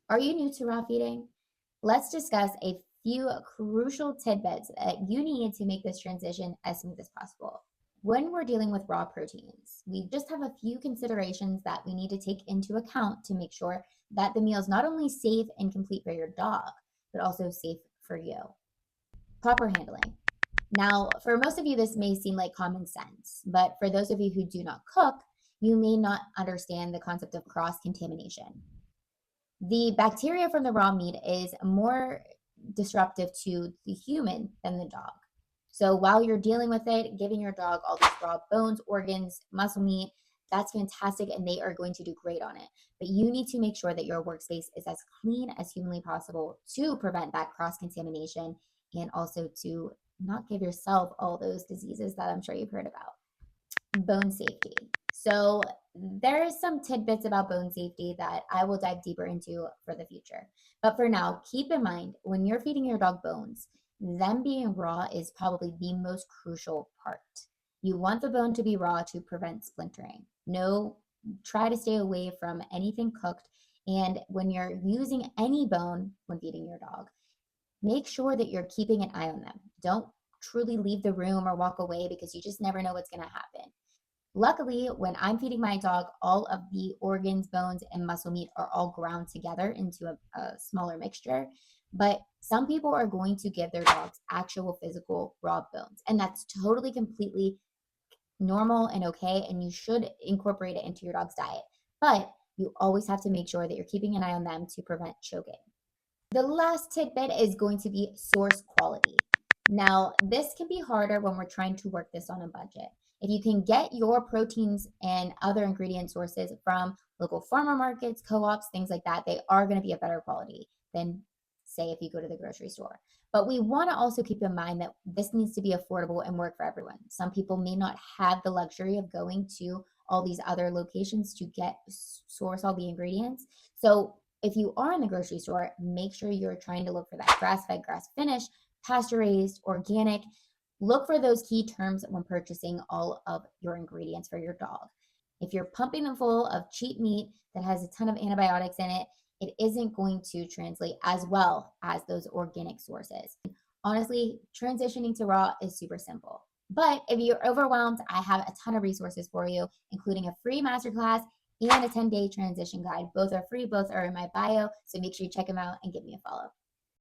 Are you new to raw feeding? Let's discuss a few crucial tidbits that you need to make this transition as smooth as possible. When we're dealing with raw proteins, we just have a few considerations that we need to take into account to make sure that the meal is not only safe and complete for your dog, but also safe for you. Proper handling. Now, for most of you, this may seem like common sense, but for those of you who do not cook, you may not understand the concept of cross contamination. The bacteria from the raw meat is more disruptive to the human than the dog. So while you're dealing with it, giving your dog all these raw bones, organs, muscle meat, that's fantastic and they are going to do great on it. But you need to make sure that your workspace is as clean as humanly possible to prevent that cross contamination and also to not give yourself all those diseases that I'm sure you've heard about. Bone safety. So there is some tidbits about bone safety that I will dive deeper into for the future. But for now, keep in mind when you're feeding your dog bones, them being raw is probably the most crucial part. You want the bone to be raw to prevent splintering. No, try to stay away from anything cooked. And when you're using any bone when feeding your dog, make sure that you're keeping an eye on them. Don't truly leave the room or walk away because you just never know what's going to happen. Luckily, when I'm feeding my dog, all of the organs, bones, and muscle meat are all ground together into a smaller mixture. But some people are going to give their dogs actual physical raw bones, and that's totally, completely normal and okay. And you should incorporate it into your dog's diet. But you always have to make sure that you're keeping an eye on them to prevent choking. The last tidbit is going to be source quality. Now, this can be harder when we're trying to work this on a budget. If you can get your proteins and other ingredient sources from local farmer markets, co ops, things like that, they are going to be of better quality than, say, if you go to the grocery store. But we want to also keep in mind that this needs to be affordable and work for everyone. Some people may not have the luxury of going to all these other locations to source all the ingredients. So if you are in the grocery store, make sure you're trying to look for that grass fed, grass finished, pasture raised, organic. Look for those key terms when purchasing all of your ingredients for your dog. If you're pumping them full of cheap meat that has a ton of antibiotics in it, it isn't going to translate as well as those organic sources. Honestly, transitioning to raw is super simple. But if you're overwhelmed, I have a ton of resources for you, including a free masterclass and a 10-day transition guide. Both are free, both are in my bio. So make sure you check them out and give me a follow.